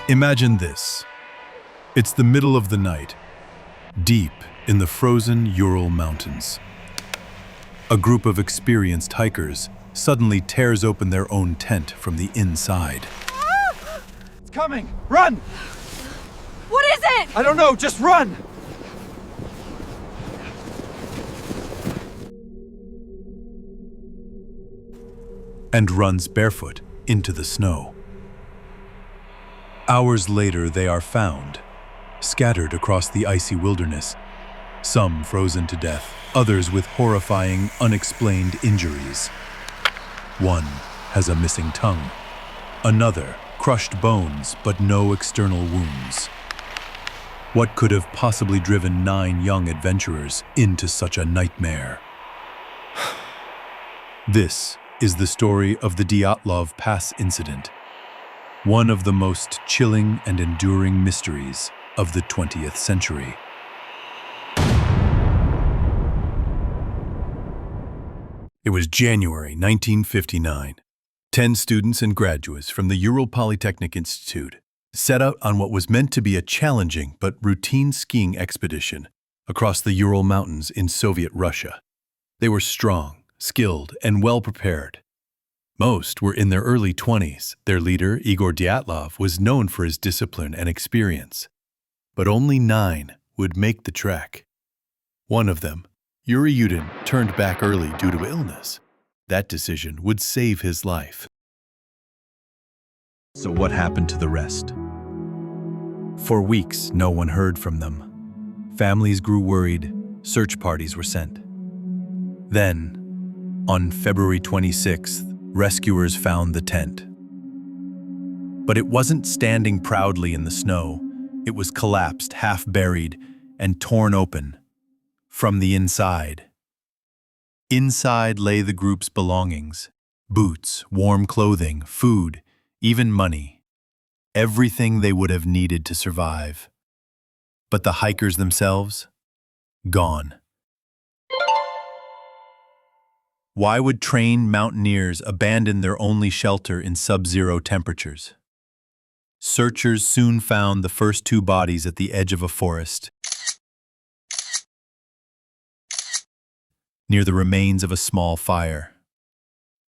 Imagine this. It's the middle of the night, deep in the frozen Ural Mountains. A group of experienced hikers suddenly tears open their own tent from the inside. It's coming! Run! What is it? I don't know, just run! And runs barefoot into the snow. Hours later, they are found, scattered across the icy wilderness, some frozen to death, others with horrifying, unexplained injuries. One has a missing tongue, another crushed bones but no external wounds. What could have possibly driven 9 young adventurers into such a nightmare? This is the story of the Dyatlov Pass incident, one of the most chilling and enduring mysteries of the 20th century. It was January 1959. 10 students and graduates from the Ural Polytechnic Institute set out on what was meant to be a challenging but routine skiing expedition across the Ural Mountains in Soviet Russia. They were strong, skilled, and well-prepared. Most were in their early 20s. Their leader, Igor Dyatlov, was known for his discipline and experience. But only 9 would make the trek. One of them, Yuri Yudin, turned back early due to illness. That decision would save his life. So what happened to the rest? For weeks, no one heard from them. Families grew worried. Search parties were sent. Then, on February 26th, rescuers found the tent. But it wasn't standing proudly in the snow. It was collapsed, half-buried, and torn open from the inside. Inside lay the group's belongings: boots, warm clothing, food, even money. Everything they would have needed to survive. But the hikers themselves? Gone. Why would trained mountaineers abandon their only shelter in sub-zero temperatures? Searchers soon found the first 2 bodies at the edge of a forest, near the remains of a small fire.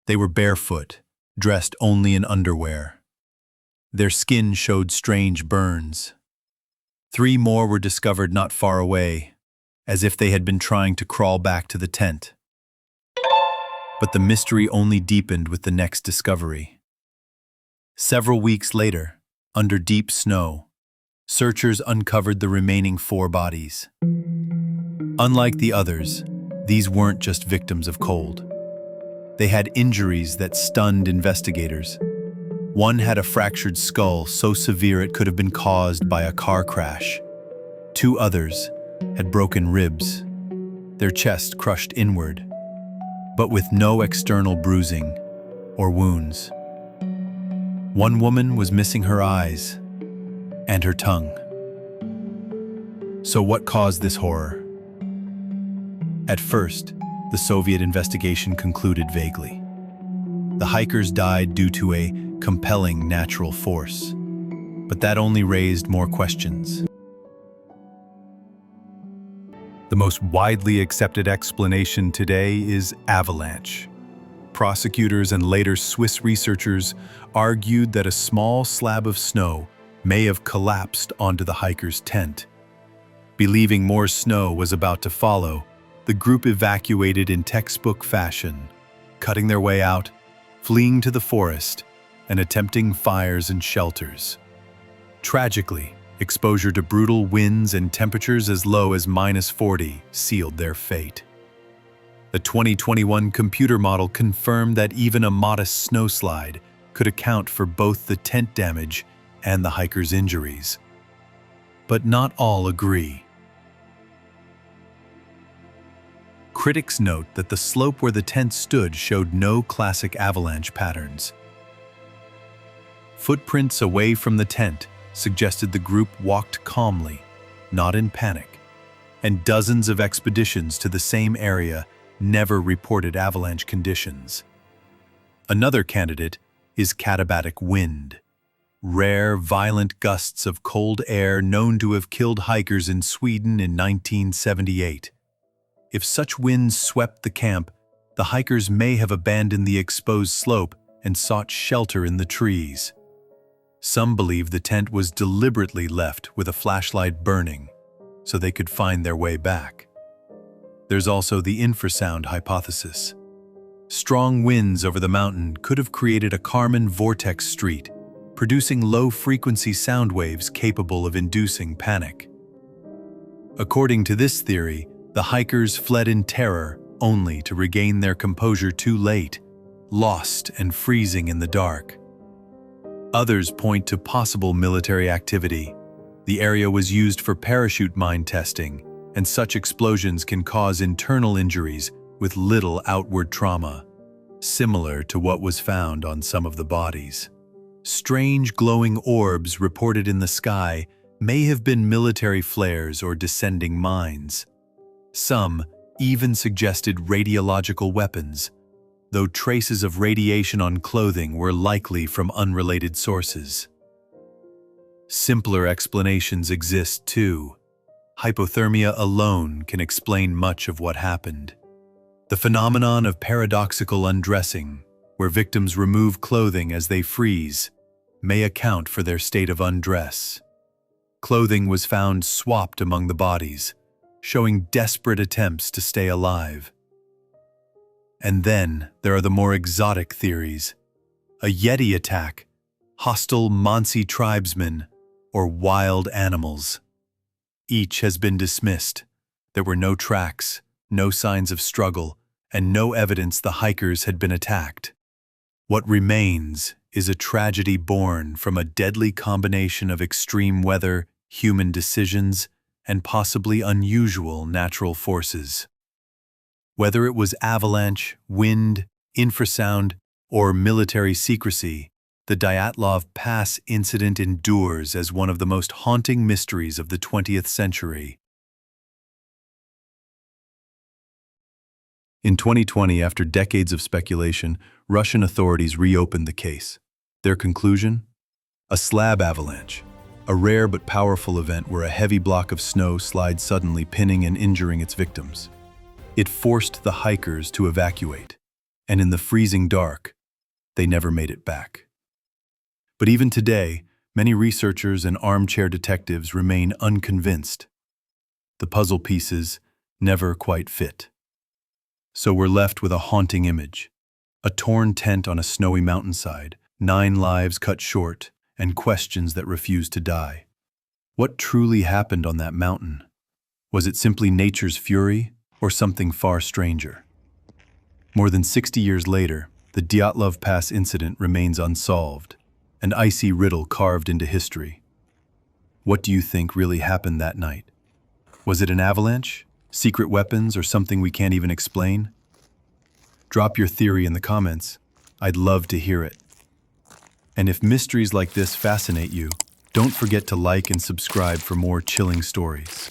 They were barefoot, dressed only in underwear. Their skin showed strange burns. 3 more were discovered not far away, as if they had been trying to crawl back to the tent. But the mystery only deepened with the next discovery. Several weeks later, under deep snow, searchers uncovered the remaining 4 bodies. Unlike the others, these weren't just victims of cold. They had injuries that stunned investigators. One had a fractured skull so severe it could have been caused by a car crash. 2 others had broken ribs, their chest crushed inward, but with no external bruising or wounds. One woman was missing her eyes and her tongue. So what caused this horror? At first, the Soviet investigation concluded vaguely. The hikers died due to a compelling natural force, but that only raised more questions. The most widely accepted explanation today is avalanche. Prosecutors and later Swiss researchers argued that a small slab of snow may have collapsed onto the hiker's tent. Believing more snow was about to follow, the group evacuated in textbook fashion, cutting their way out, fleeing to the forest, and attempting fires and shelters. Tragically, exposure to brutal winds and temperatures as low as -40 sealed their fate. The 2021 computer model confirmed that even a modest snowslide could account for both the tent damage and the hikers' injuries. But not all agree. Critics note that the slope where the tent stood showed no classic avalanche patterns. Footprints away from the tent suggested the group walked calmly, not in panic, and dozens of expeditions to the same area never reported avalanche conditions. Another candidate is katabatic wind. rare, violent gusts of cold air known to have killed hikers in Sweden in 1978. If such winds swept the camp, the hikers may have abandoned the exposed slope and sought shelter in the trees. Some believe the tent was deliberately left with a flashlight burning so they could find their way back. There's also the infrasound hypothesis. Strong winds over the mountain could have created a Kármán vortex street, producing low-frequency sound waves capable of inducing panic. According to this theory, the hikers fled in terror only to regain their composure too late, lost and freezing in the dark. Others point to possible military activity. The area was used for parachute mine testing, and such explosions can cause internal injuries with little outward trauma, similar to what was found on some of the bodies. Strange glowing orbs reported in the sky may have been military flares or descending mines. Some even suggested radiological weapons, though traces of radiation on clothing were likely from unrelated sources. Simpler explanations exist too. Hypothermia alone can explain much of what happened. The phenomenon of paradoxical undressing, where victims remove clothing as they freeze, may account for their state of undress. Clothing was found swapped among the bodies, showing desperate attempts to stay alive. And then there are the more exotic theories. A yeti attack, hostile Mansi tribesmen, or wild animals. Each has been dismissed. There were no tracks, no signs of struggle, and no evidence the hikers had been attacked. What remains is a tragedy born from a deadly combination of extreme weather, human decisions, and possibly unusual natural forces. Whether it was avalanche, wind, infrasound, or military secrecy, the Dyatlov Pass incident endures as one of the most haunting mysteries of the 20th century. In 2020, after decades of speculation, Russian authorities reopened the case. Their conclusion? A slab avalanche, a rare but powerful event where a heavy block of snow slides suddenly, pinning and injuring its victims. It forced the hikers to evacuate, and in the freezing dark, they never made it back. But even today, many researchers and armchair detectives remain unconvinced. The puzzle pieces never quite fit. So we're left with a haunting image: a torn tent on a snowy mountainside, 9 lives cut short, and questions that refuse to die. What truly happened on that mountain? Was it simply nature's fury, or something far stranger? More than 60 years later, the Dyatlov Pass incident remains unsolved, an icy riddle carved into history. What do you think really happened that night? Was it an avalanche, secret weapons, or something we can't even explain? Drop your theory in the comments. I'd love to hear it. And if mysteries like this fascinate you, don't forget to like and subscribe for more chilling stories.